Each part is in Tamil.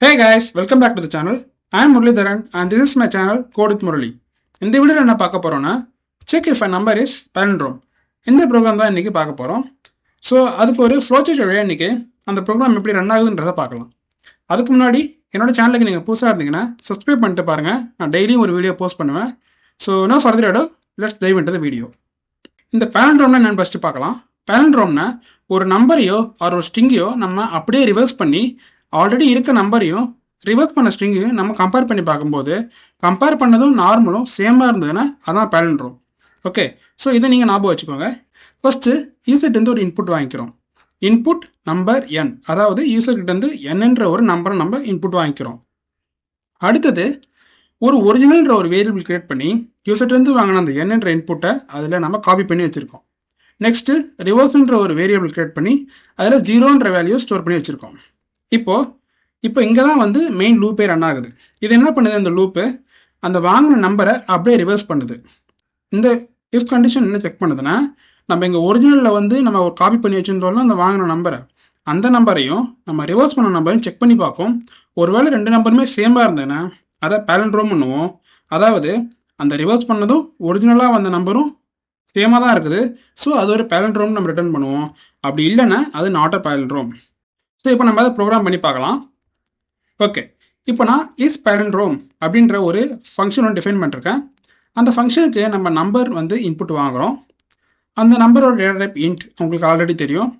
Hey guys, welcome back to the channel. I am Muralidharan and this is my channel Code with Murali. இந்த வீடியோவில் என்ன பார்க்க போறோம்னா check if a number is palindrome. இந்த ப்ரோக்ராம் தான் இன்னைக்கு பார்க்க போறோம். ஸோ அதுக்கு ஒரு ஃப்ளோசார்ட் வழியாக இன்னைக்கு அந்த ப்ரோக்ராம் எப்படி ரன் ஆகுதுன்றதை பார்க்கலாம். அதுக்கு முன்னாடி என்னோட சேனலுக்கு நீங்கள் புதுசாக இருந்தீங்கன்னா சப்ஸ்கிரைப் பண்ணிட்டு பாருங்க. நான் டெய்லியும் ஒரு வீடியோ போஸ்ட் பண்ணுவேன். So no further ado let's dive into the video. இந்த palindromeனா என்னன்னு ஃபர்ஸ்ட் பார்க்கலாம். palindromeனா ஒரு நம்பரையோ ஒரு ஸ்ட்ரிங்கையோ நம்ம அப்படியே ரிவர்ஸ் பண்ணி ஆல்ரெடி இருக்க நம்பரையும் ரிவர்ஸ் பண்ண ஸ்ட்ரிங்கையும் நம்ம கம்பேர் பண்ணி பார்க்கும்போது கம்பேர் பண்ணதும் நார்மலும் சேமாக இருந்ததுன்னா அதான் palindrome. ஓகே, ஸோ இதை நீங்கள் ஞாபகம் வச்சுக்கோங்க. ஃபர்ஸ்ட்டு யூசர்கிட்ட ஒரு இன்புட் வாங்கிக்கிறோம். இன்புட் நம்பர் n, அதாவது யூசர்கிட்ட என்னன்ற ஒரு நம்பரை நம்ம இன்புட் வாங்கிக்கிறோம். அடுத்தது ஒரு ஒரிஜினல்ன்ற ஒரு வேரியபிள் கிரியேட் பண்ணி யூசர்கிட்ட வாங்கின அந்த என்னன்ற இன்புட்டை அதில் நம்ம காப்பி பண்ணி வச்சுருக்கோம். நெக்ஸ்ட்டு ரிவர்ஸ்ன்ற ஒரு வேரியபிள் கிரியேட் பண்ணி அதில் 0ன்ற வேல்யூ ஸ்டோர் பண்ணி வச்சுருக்கோம். இப்போ இங்கே தான் வந்து மெயின் லூப்பே ரன் ஆகுது. இது என்ன பண்ணுது, அந்த லூப்பு அந்த வாங்கின நம்பரை அப்படியே ரிவர்ஸ் பண்ணுது. இந்த இஃப் கண்டிஷன் என்ன செக் பண்ணுதுன்னா, நம்ம இங்கே ஒரிஜினலில் வந்து நம்ம ஒரு காப்பி பண்ணி வச்சுருந்தோம்ல அந்த வாங்கின நம்பரை, அந்த நம்பரையும் நம்ம ரிவர்ஸ் பண்ண நம்பரையும் செக் பண்ணி பார்ப்போம். ஒருவேளை ரெண்டு நம்பருமே சேமாக இருந்ததுன்னா அதை palindrome பண்ணுவோம். அதாவது அந்த ரிவர்ஸ் பண்ணதும் ஒரிஜினலாக வந்த நம்பரும் சேமாக தான் இருக்குது. ஸோ அது ஒரு palindrome நம்ம ரிட்டர்ன் பண்ணுவோம். அப்படி இல்லைன்னா அது நாட் அ palindrome. ஸோ இப்போ நம்ம அதை ப்ரோக்ராம் பண்ணி பார்க்கலாம். ஓகே, இப்போ நான் இஸ் palindrome அப்படின்ற ஒரு ஃபங்க்ஷன் ஒன்று டிஃபைன் பண்ணிருக்கேன். அந்த ஃபங்க்ஷனுக்கு நம்ம நம்பர் வந்து இன்புட் வாங்குகிறோம். அந்த நம்பரோட டேட்டா டைப் இன்ட் உங்களுக்கு ஆல்ரெடி தெரியும்.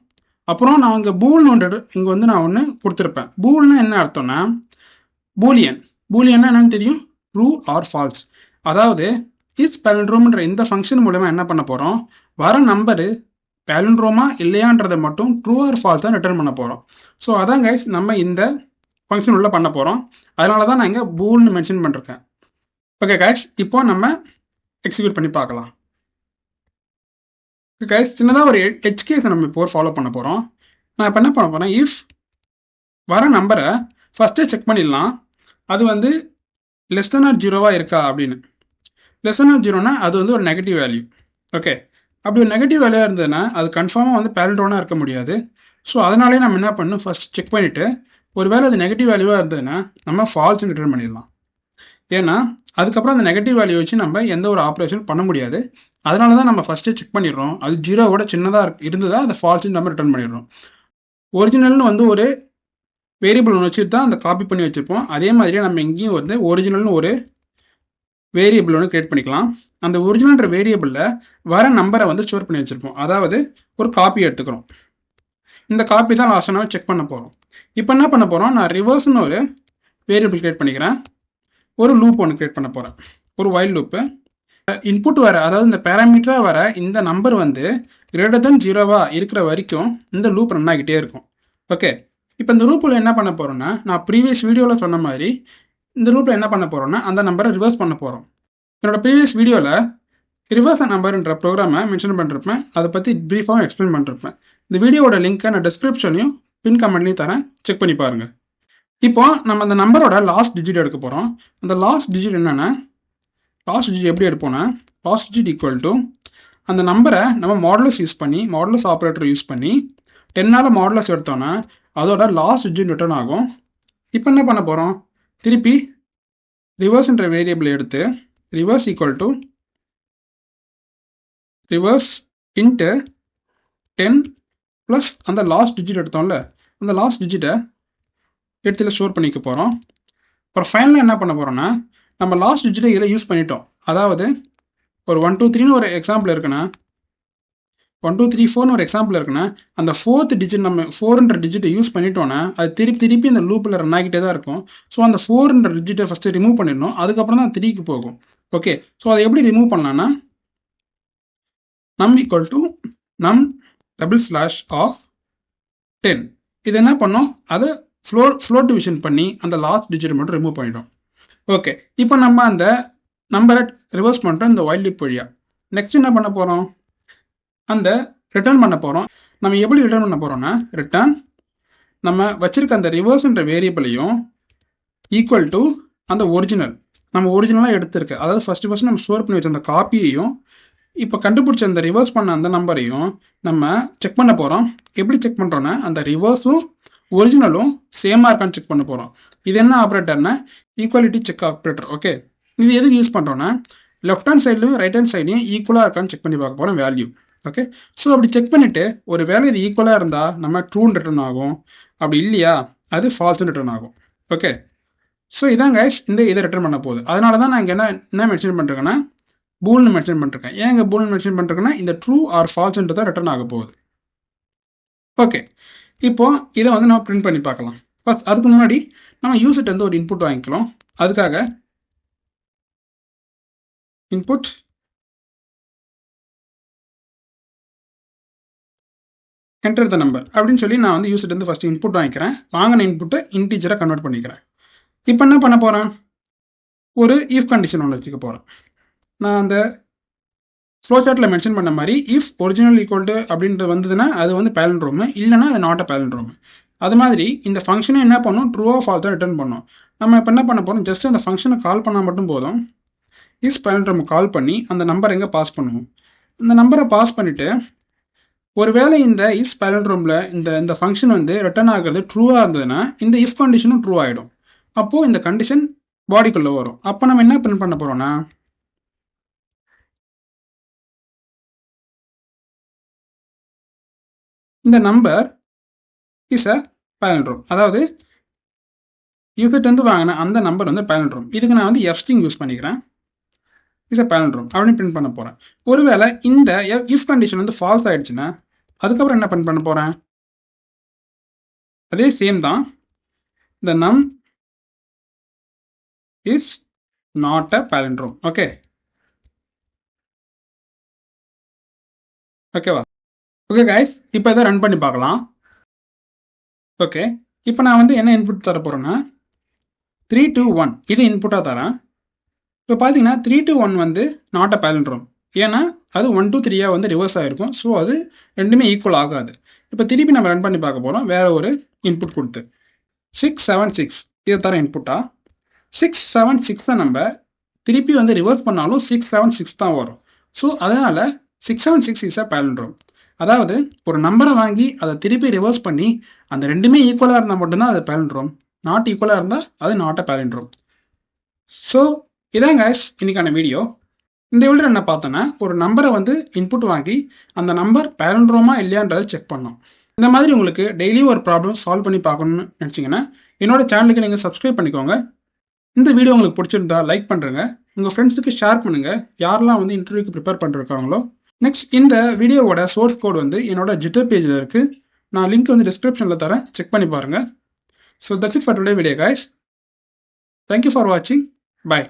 அப்புறம் நான் இங்கே பூல்னு ஒன்று இங்கே வந்து நான் ஒன்று கொடுத்துருப்பேன். பூல்னா என்ன அர்த்தம்னா பூலியன். பூலியன்னா என்னன்னு தெரியும், ட்ரூ ஆர் ஃபால்ஸ். அதாவது இஸ் palindromeன்ற இந்த ஃபங்க்ஷன் மூலமா என்ன பண்ண போகிறோம், வர நம்பரு palindrome இல்லையான்றதை மட்டும் ட்ரூ ஆர் ஃபால்ஸாக ரிட்டர்ன் பண்ண போகிறோம். ஸோ அதான் கைஸ் நம்ம இந்த ஃபங்க்ஷன் உள்ள பண்ண போகிறோம். அதனால தான் நான் இங்கே பூல்னு மென்ஷன் பண்ணிருக்கேன். ஓகே கைஸ், இப்போ நம்ம எக்ஸிக்யூட் பண்ணி பார்க்கலாம். கைஸ், சின்னதாக ஒரு எட்ஜ் கேஸை நம்ம இப்போ ஃபாலோ பண்ண போகிறோம். நான் இப்போ என்ன பண்ண போகிறேன், இஃப் வர நம்பரை ஃபஸ்ட்டே செக் பண்ணிடலாம். அது வந்து லெஸ் தென் ஆர் ஜீரோவாக இருக்கா அப்படின்னு. லெஸ் தென் ஆர் ஜீரோனா அது வந்து ஒரு நெகட்டிவ் வேல்யூ. ஓகே, அப்படி ஒரு நெகட்டிவ் வேல்யூவாக இருந்ததுன்னா அது கன்ஃபார்மாக வந்து palindrome இருக்க முடியாது. ஸோ அதனாலே நம்ம என்ன பண்ணணும், ஃபர்ஸ்ட் செக் பண்ணிவிட்டு ஒருவேளை அது நெகட்டிவ் வேல்யூவாக இருந்ததுன்னா நம்ம ஃபால்ஸ்னு ரிட்டர்ன் பண்ணிடலாம். ஏன்னா அதுக்கப்புறம் அந்த நெகட்டிவ் வேல்யூ வச்சு நம்ம எந்த ஒரு ஆப்ரேஷன் பண்ண முடியாது. அதனால தான் நம்ம ஃபஸ்ட்டே செக் பண்ணிடுறோம். அது ஜீரோவோட சின்னதாக இருந்ததா அதை ஃபால்ஸ்னு நம்ம ரிட்டர்ன் பண்ணிடுறோம். ஒரிஜினல்னு வந்து ஒரு வேரியபிள் ஒன்று வச்சுட்டு தான் அந்த காப்பி பண்ணி வச்சுருப்போம். அதே மாதிரியே நம்ம இங்கேயும் வந்து ஒரிஜினல்னு ஒரு வேரியபிள் ஒன்று கிரியேட் பண்ணிக்கலாம். அந்த ஒரிஜினல்ன்ற வேரியபிளில் வர நம்பரை வந்து ஸ்டோர் பண்ணி வச்சுருப்போம். அதாவது ஒரு காப்பி எடுத்துக்கிறோம். இந்த காப்பி தான் லாஸ்ட் நம்ம செக் பண்ண போகிறோம். இப்போ என்ன பண்ண போகிறோம், நான் ரிவர்ஸ்னு ஒரு வேரியபிள் கிரியேட் பண்ணிக்கிறேன். ஒரு லூப் ஒன்று கிரியேட் பண்ண போகிறேன், ஒரு வைல் லூப்பு. இன்புட் வர, அதாவது இந்த பேராமீட்டராக வர இந்த நம்பர் வந்து கிரேட்டர் தென் ஜீரோவாக இருக்கிற வரைக்கும் இந்த லூப் ரன் ஆகிட்டே இருக்கும். ஓகே, இப்போ இந்த லூப்பில் என்ன பண்ண போகிறோன்னா, நான் ப்ரீவியஸ் வீடியோவில் சொன்ன மாதிரி இந்த லூப்பில் என்ன பண்ண போகிறோன்னா அந்த நம்பரை ரிவர்ஸ் பண்ண போகிறோம். என்னோட ப்ரீவியஸ் வீடியோவில் ரிவர்ஸ் நம்பர்ன்ற ப்ரோக்ராமை மென்ஷன் பண்ணிருப்பேன். அதை பற்றி ப்ரீஃபாகவும் எக்ஸ்பிளைன் பண்ணிருப்பேன். இந்த வீடியோட லிங்க்கை நான் டிஸ்கிரிப்ஷன்லையும் பின் கமெண்ட்லையும் தரேன், செக் பண்ணி பாருங்கள். இப்போ நம்ம அந்த நம்பரோட லாஸ்ட் டிஜிட் எடுக்க போகிறோம். அந்த லாஸ்ட் டிஜிட் என்னென்னா, லாஸ்ட் டிஜிட் எப்படி எடுப்போம்னா, லாஸ்ட் டிஜிட் ஈக்குவல் டு அந்த நம்பரை நம்ம மாடுலஸ் யூஸ் பண்ணி, மாடுலஸ் ஆப்ரேட்டர் யூஸ் பண்ணி 10ஆல் மாடுலஸ் எடுத்தோன்னா அதோட லாஸ்ட் டிஜிட் ரிட்டர்ன் ஆகும். இப்போ என்ன பண்ண போகிறோம், திருப்பி ரிவர்ஸ்ன்ற வேரியபிள் எடுத்து reverse equal to reverse into 10 plus அந்த லாஸ்ட் டிஜிட் எடுத்தோம்ல அந்த லாஸ்ட் டிஜிட்டை எடுத்துல ஸ்டோர் பண்ணிக்க போகிறோம். அப்புறம் ஃபைனலாக என்ன பண்ண போகிறோன்னா, நம்ம லாஸ்ட் டிஜிட்டை இதில் யூஸ் பண்ணிட்டோம். அதாவது ஒரு 1 2 3ன்னு ஒரு எக்ஸாம்பிள் இருக்குன்னா, 1 2 3 4ன்னு ஒரு எக்ஸாம்பிள் இருக்குன்னா, அந்த 4th டிஜிட் நம்ம 4ன்ற டிஜிட்டை யூஸ் பண்ணிட்டோன்னா அது திருப்பி அந்த லூப்பில் ரன் ஆகிட்டே தான் இருக்கும். ஸோ அந்த 4ன்ற டிஜிட்டை ஃபஸ்ட்டு ரிமூவ் பண்ணிடணும். அதுக்கப்புறம் தான் 3க்கு போகும். ஓகே, ஸோ அதை எப்படி ரிமூவ் பண்ணலான்னா, num equal to num /of 10. இது என்ன பண்ணோம், அதை ஃப்ளோட் டிவிஷன் பண்ணி அந்த லாஸ்ட் டிஜிட் மட்டும் ரிமூவ் பண்ணிட்டோம். ஓகே, இப்போ நம்ம அந்த நம்பரை ரிவர்ஸ் பண்ணிட்டோம் இந்த வைல் லூப் வழியாக. நெக்ஸ்ட் என்ன பண்ண போகிறோம், அந்த ரிட்டர்ன் பண்ண போகிறோம். நம்ம எப்படி ரிட்டர்ன் பண்ண போகிறோம்னா, ரிட்டர்ன் நம்ம வச்சிருக்க அந்த ரிவர்ஸ்ன்ற வேரியபிளையும் ஈக்குவல் டு அந்த ஒரிஜினல் நம்ம ஒரிஜினலாக எடுத்திருக்கு, அதாவது ஃபஸ்ட்டு நம்ம ஸ்டோர் பண்ணி வச்ச அந்த காப்பியையும் இப்போ கண்டுபிடிச்ச அந்த ரிவர்ஸ் பண்ண அந்த நம்பரையும் நம்ம செக் பண்ண போகிறோம். எப்படி செக் பண்ணுறோன்னா, அந்த ரிவர்ஸும் ஒரிஜினலும் சேமாக இருக்கான்னு செக் பண்ண போகிறோம். இது என்ன ஆப்ரேட்டர்னா ஈக்குவாலிட்டி செக் ஆப்ரேட்டர். ஓகே, இது எதுக்கு யூஸ் பண்ணுறோன்னா லெஃப்ட் ஹேண்ட் சைட்லையும் ரைட் ஹேண்ட் சைட்லையும் ஈக்குவலாக இருக்கான்னு செக் பண்ணி பார்க்க போகிறோம் வேல்யூ. ஓகே, ஸோ அப்படி செக் பண்ணிவிட்டு ஒரு வேலை இது ஈக்குவலாக இருந்தால் நம்ம ட்ரூன்னு ரிட்டர்ன் ஆகும், அப்படி இல்லையா அது ஃபால்ஸ்னு ரிட்டர்ன் ஆகும். ஓகே, ஸோ இதான் கைஸ் இந்த இதை ரிட்டர்ன் பண்ண போகுது. அதனால தான் நான் இங்கே என்ன மென்ஷன் பண்ணிருக்கேன்னா பூல்னு மென்ஷன் பண்ணிருக்கேன். ஏன் இங்கே பூல்னு மென்ஷன் பண்ணிருக்கேன்னா இந்த ட்ரூ ஆர் ஃபால்ஸ்ன்றது தான் ரிட்டர்ன் ஆக போகுது. ஓகே, இப்போ இதை வந்து நம்ம பிரிண்ட் பண்ணி பார்க்கலாம். பட் அதுக்கு முன்னாடி நம்ம யூசர்ட்ட வந்து ஒரு இன்புட் வாங்கிக்கலாம். அதுக்காக இன்புட் என்டர் த நம்பர் அப்படின்னு சொல்லி நான் வந்து யூசர்ட்ட வந்து ஃபர்ஸ்ட் இன்புட் வாங்கிக்கிறேன். வாங்கின இன்புட்டை இன்டீஜராக கன்வெர்ட் பண்ணிக்கிறேன். இப்போ என்ன பண்ண போகிறேன், ஒரு இஃப் கண்டிஷன் ஒன்று வச்சுக்க போகிறேன். நான் அந்த ஃப்ளோ சார்ட்டில் மென்ஷன் பண்ண மாதிரி இஃப் ஒரிஜினல் ஈக்குவல் டு அப்படின்றது வந்ததுன்னா அது வந்து பேலண்ட்ரோமு, இல்லைனா அது நாட் அ பேலண்ட்ரோமு. அது மாதிரி இந்த ஃபங்க்ஷனை என்ன பண்ணும், ட்ரூ ஆஃப் ஃபால்ஸ் தான் ரிட்டர்ன் பண்ணும். நம்ம இப்போ என்ன பண்ண போகிறோம், ஜஸ்ட் அந்த ஃபங்க்ஷனை கால் பண்ணால் மட்டும் போதும். இஸ் பேலண்ட்ரோம் கால் பண்ணி அந்த நம்பர் எங்கே பாஸ் பண்ணுவோம். இந்த நம்பரை பாஸ் பண்ணிவிட்டு ஒருவேளை இந்த இஸ் பேலண்ட்ரோமில் இந்த ஃபங்க்ஷன் வந்து ரிட்டர்ன் ஆகிறது ட்ரூவாக இருந்ததுன்னா இந்த இஃப் கண்டிஷனும் ட்ரூ ஆகிடும். அப்போது இந்த கண்டிஷன் பாடிக்குள்ளே வரும். அப்போ நம்ம என்ன பிரிண்ட் பண்ண போகிறோம்னா இந்த நம்பர் இஸ் அ பேலண்ட்ரோம், அதாவது யூசர்ட்ட வந்து வாங்கின அந்த நம்பர் வந்து பேலண்ட்ரோம். இதுக்கு நான் வந்து எஃப் ஸ்ட்ரிங் யூஸ் பண்ணிக்கிறேன். இஸ் அ பேலண்ட்ரோம் அப்படின்னு பிரிண்ட் பண்ண போகிறேன். ஒருவேளை இந்த இஃப் கண்டிஷன் வந்து ஃபால்ஸ் ஆகிடுச்சுன்னா அதுக்கப்புறம் என்ன பிரிண்ட் பண்ண போகிறேன், அதே சேம் தான், the num is not a palindrome. Okay, ஓகேவா? ஓகே கைஸ், இப்போ இதை ரன் பண்ணி பார்க்கலாம். ஓகே, இப்போ நான் வந்து என்ன இன்புட் தர போகிறேன்னா 3 2 1 இது இன்புட்டாக தரேன். இப்போ பார்த்தீங்கன்னா 3 2 1 வந்து நாட் அ பேலண்ட்ரோம், ஏன்னா அது 1 2 3 வந்து ரிவர்ஸ் ஆகிருக்கும். ஸோ அது ரெண்டுமே ஈக்குவல் ஆகாது. இப்போ திருப்பி நம்ம ரன் பண்ணி பார்க்க போகிறோம் வேறு ஒரு இன்புட் கொடுத்து 6 7 6 இதை தர இன்புட்டாக 6 7 6 நம்ம திருப்பி வந்து ரிவர்ஸ் பண்ணாலும் 6 7 6 தான் வரும். ஸோ அதனால் 6 7 6 இஸ் அ பேலண்ட்ரோம். அதாவது ஒரு நம்பரை வாங்கி அதை திருப்பி ரிவர்ஸ் பண்ணி அந்த ரெண்டுமே ஈக்குவலாக இருந்தால் மட்டும்தான் அது பேலண்ட்ரோம், நாட் ஈக்குவலாக இருந்தால் அது நாட் அ பேலண்ட்ரோம். ஸோ இதான் கைஸ் இன்னைக்கான வீடியோ. இந்த வீடியோ என்ன பார்த்தோன்னா ஒரு நம்பரை வந்து இன்புட் வாங்கி அந்த நம்பர் பேலண்ட்ரோமா இல்லையான்றதை செக் பண்ணோம். இந்த மாதிரி உங்களுக்கு டெய்லி ஒரு ப்ராப்ளம் சால்வ் பண்ணி பார்க்கணும்னு நினச்சிங்கன்னா என்னோட சேனலுக்கு நீங்கள் சப்ஸ்கிரைப் பண்ணிக்கோங்க. இந்த வீடியோ உங்களுக்கு பிடிச்சிருந்தா லைக் பண்ணுறேங்க, உங்கள் ஃப்ரெண்ட்ஸுக்கு ஷேர் பண்ணுங்கள் யாரெல்லாம் வந்து இன்டர்வியூக்கு ப்ரிப்பேர் பண்ணிருக்காங்களோ. நெக்ஸ்ட் இந்த வீடியோவோட சோர்ஸ் கோட் வந்து என்னோட ட்விட்டர் பேஜில் இருக்குது, நான் லிங்க் வந்து டிஸ்கிரிப்ஷனில் தரேன், செக் பண்ணி பாருங்கள். So that's it for today video guys. Thank you for வாட்சிங், பை.